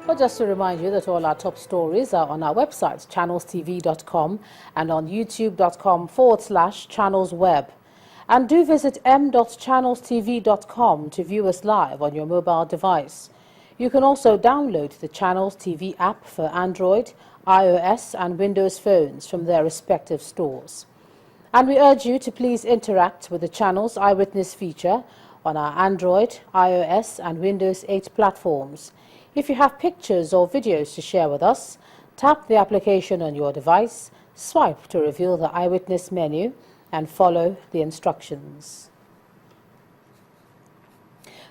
Well, just to remind you that all our top stories are on our website, channelstv.com, and on youtube.com/channelsweb. And do visit m.channelstv.com to view us live on your mobile device. You can also download the Channels TV app for Android, iOS and Windows phones from their respective stores. And we urge you to please interact with the Channels Eyewitness feature on our Android, iOS and Windows 8 platforms. If you have pictures or videos to share with us, tap the application on your device, swipe to reveal the Eyewitness menu, and follow the instructions.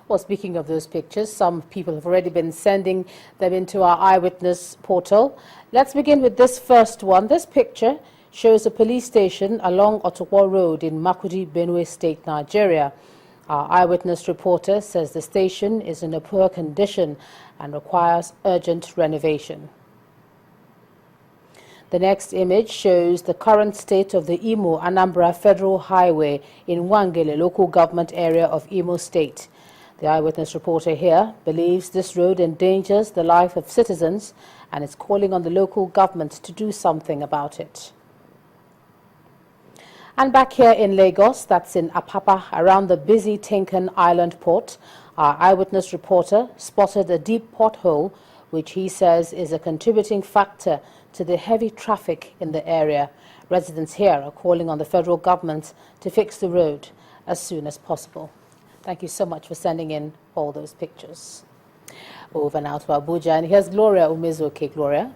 Well, speaking of those pictures, some people have already been sending them into our Eyewitness portal. Let's begin with this first one. This picture shows a police station along Otukwa Road in Makurdi, Benue State, Nigeria. Our Eyewitness reporter says the station is in a poor condition and requires urgent renovation. The next image shows the current state of the Imo-Anambra Federal Highway in Wangele local government area of Imo State. The Eyewitness reporter here believes this road endangers the life of citizens and is calling on the local government to do something about it. And back here in Lagos, that's in Apapa, around the busy Tinkan Island port, our Eyewitness reporter spotted a deep pothole, which he says is a contributing factor to the heavy traffic in the area. Residents here are calling on the federal government to fix the road as soon as possible. Thank you so much for sending in all those pictures. Over now to Abuja, and here's Gloria Umezoke. Gloria.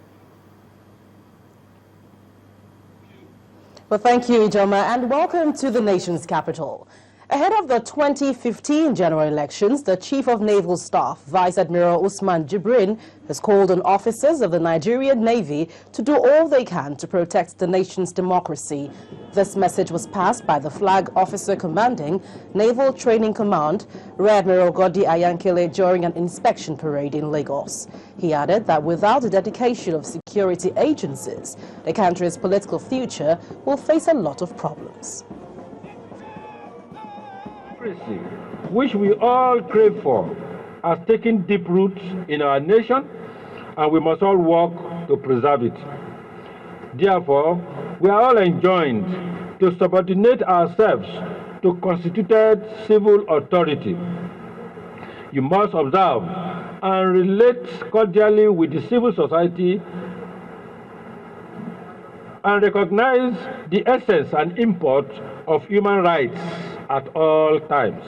Well, thank you, Ijoma, and welcome to the nation's capital. Ahead of the 2015 general elections, the Chief of Naval Staff, Vice Admiral Usman Jibrin, has called on officers of the Nigerian Navy to do all they can to protect the nation's democracy. This message was passed by the Flag Officer Commanding Naval Training Command, Rear Admiral Godi Ayankele, during an inspection parade in Lagos. He added that without the dedication of security agencies, the country's political future will face a lot of problems. Which we all crave for, has taken deep roots in our nation, and we must all work to preserve it. Therefore, we are all enjoined to subordinate ourselves to constituted civil authority. You must observe and relate cordially with the civil society and recognize the essence and import of human rights at all times,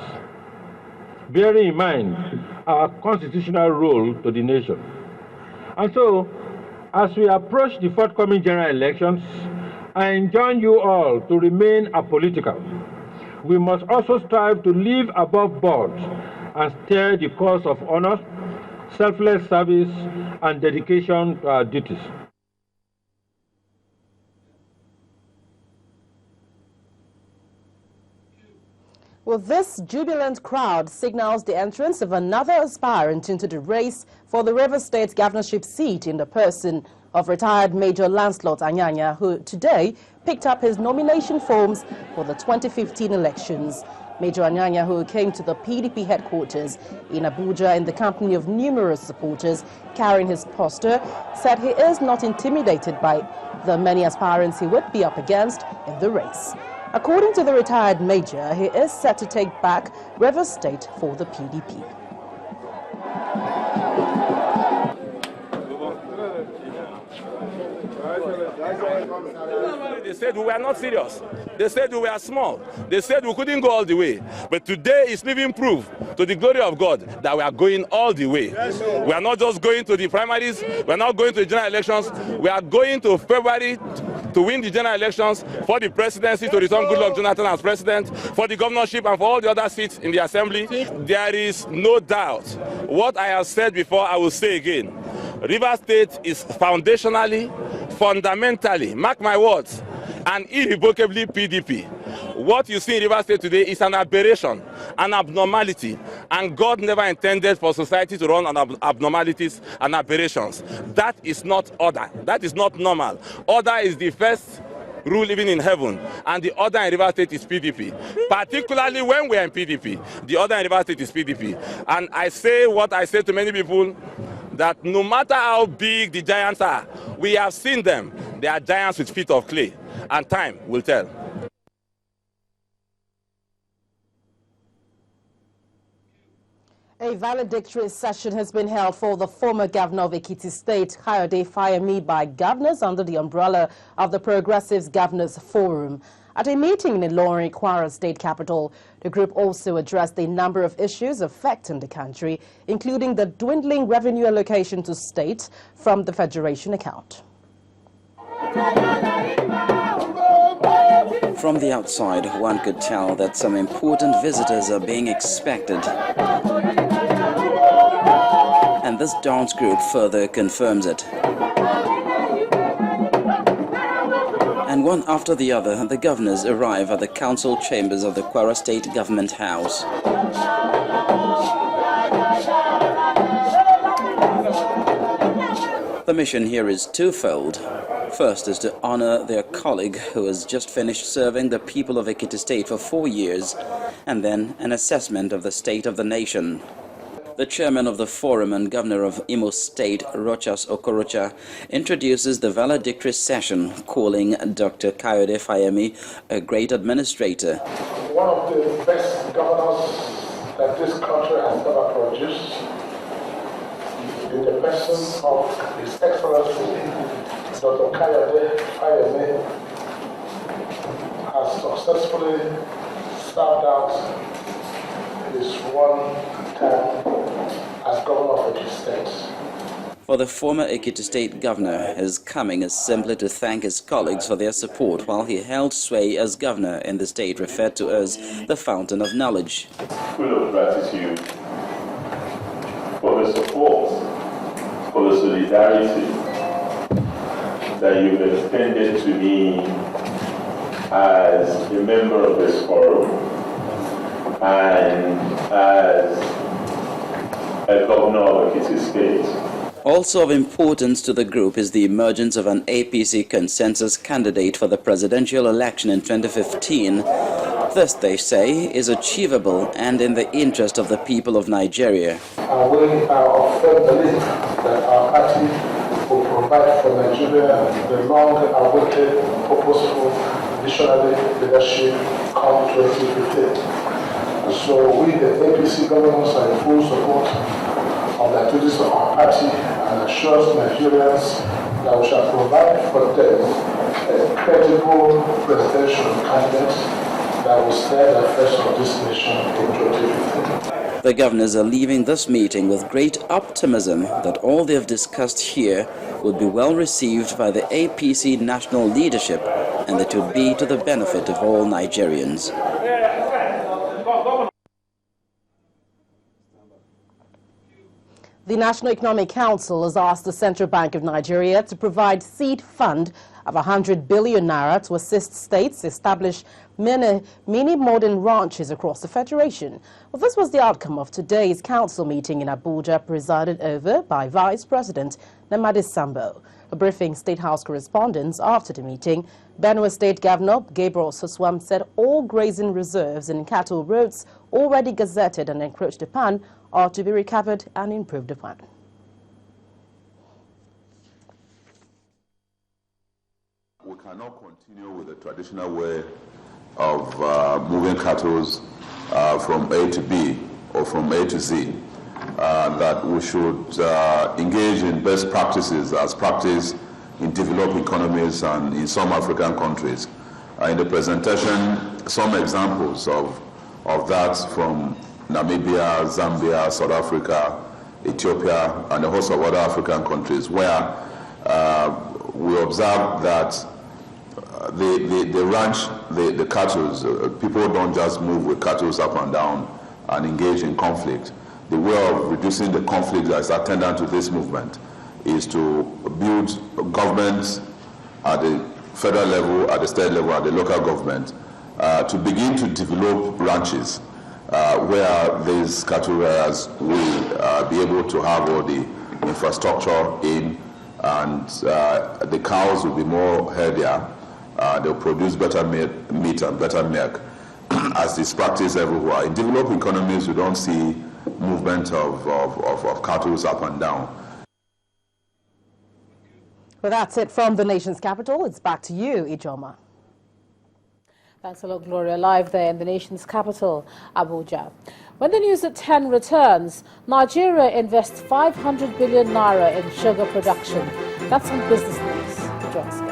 bearing in mind our constitutional role to the nation. And so, as we approach the forthcoming general elections, I enjoin you all to remain apolitical. We must also strive to live above board and steer the course of honor, selfless service, and dedication to our duties. Well, this jubilant crowd signals the entrance of another aspirant into the race for the Rivers State governorship seat in the person of retired Major Lancelot Anyanya, who today picked up his nomination forms for the 2015 elections. Major Anyanya, who came to the PDP headquarters in Abuja in the company of numerous supporters carrying his poster, said he is not intimidated by the many aspirants he would be up against in the race. According to the retired major, he is set to take back Rivers State for the PDP. They said we were not serious. They said we were small. They said we couldn't go all the way. But today is living proof to the glory of God that we are going all the way. We are not just going to the primaries. We are not going to the general elections. We are going to February to win the general elections, for the presidency to return Goodluck Jonathan as president, for the governorship and for all the other seats in the assembly. There is no doubt. What I have said before, I will say again. Rivers State is foundationally, fundamentally, mark my words, and irrevocably PDP. What you see in Rivers State today is an aberration, an abnormality, and God never intended for society to run on abnormalities and aberrations. That is not order. That is not normal. Order is the first rule even in heaven, and the order in Rivers State is PDP. Particularly when we are in PDP, the order in Rivers State is PDP. And I say what I say to many people, that no matter how big the giants are, we have seen them. They are giants with feet of clay, and time will tell. A valedictory session has been held for the former governor of Ekiti State, Kayode Fayemi, by governors under the umbrella of the Progressives Governors Forum. At a meeting in Ilorin, Kwara State capital, the group also addressed a number of issues affecting the country, including the dwindling revenue allocation to state from the Federation account. From the outside, one could tell that some important visitors are being expected. And this dance group further confirms it. And one after the other, the governors arrive at the council chambers of the Kwara State Government House. The mission here is twofold. First is to honor their colleague who has just finished serving the people of Ekiti State for 4 years, and then an assessment of the state of the nation. The chairman of the forum and governor of Imo State, Rochas Okorocha, introduces the valedictory session, calling Dr. Kayode Fayemi a great administrator. One of the best governors that this country has ever produced, in the person of His Excellency Dr. Kayode Fayemi, has successfully served out his one term as governor of Ekiti State. For the former Ekiti State governor, his coming is simply to thank his colleagues for their support while he held sway as governor in the state referred to as the fountain of knowledge. Full of gratitude for the support, for the solidarity that you've extended to me as a member of this forum and as a governor of Ekiti State. Also of importance to the group is the emergence of an APC consensus candidate for the presidential election in 2015. This, they say, is achievable and in the interest of the people of Nigeria. We are of firm belief that our party will provide for Nigeria the long-awaited, purposeful, visionary leadership come 2015. So we, the APC governors, are in full support of the activities of our party and assures Nigerians that we shall provide for them a credible presidential candidate that will steer the affairs of this nation in 2015. The governors are leaving this meeting with great optimism that all they have discussed here will be well received by the APC national leadership and that will be to the benefit of all Nigerians. The National Economic Council has asked the Central Bank of Nigeria to provide seed fund of 100 billion naira to assist states establish mini modern ranches across the Federation. Well, this was the outcome of today's council meeting in Abuja, presided over by Vice President Namadi Sambo. A briefing State House correspondents after the meeting, Benue State Governor Gabriel Soswam said all grazing reserves and cattle roads already gazetted and encroached upon are to be recovered and improved upon. We cannot continue with the traditional way of moving cattle from A to B or from A to Z. That we should engage in best practices as practiced in developed economies and in some African countries. In the presentation, some examples of that from Namibia, Zambia, South Africa, Ethiopia, and a host of other African countries, where we observe that the ranch, the cattle, people don't just move with cattle up and down and engage in conflict. The way of reducing the conflict that is attendant to this movement is to build governments at the federal level, at the state level, at the local government, to begin to develop ranches where these cattle rearers will be able to have all the infrastructure in, and the cows will be more healthier. They'll produce better meat and better milk, as is practiced everywhere. In developed economies, you don't see movement of cattle up and down. Well, that's it from the nation's capital. It's back to you, Ijoma. Thanks a lot, Gloria. Live there in the nation's capital, Abuja. When the news at 10 returns, Nigeria invests 500 billion naira in sugar production. That's on Business News. Join us again.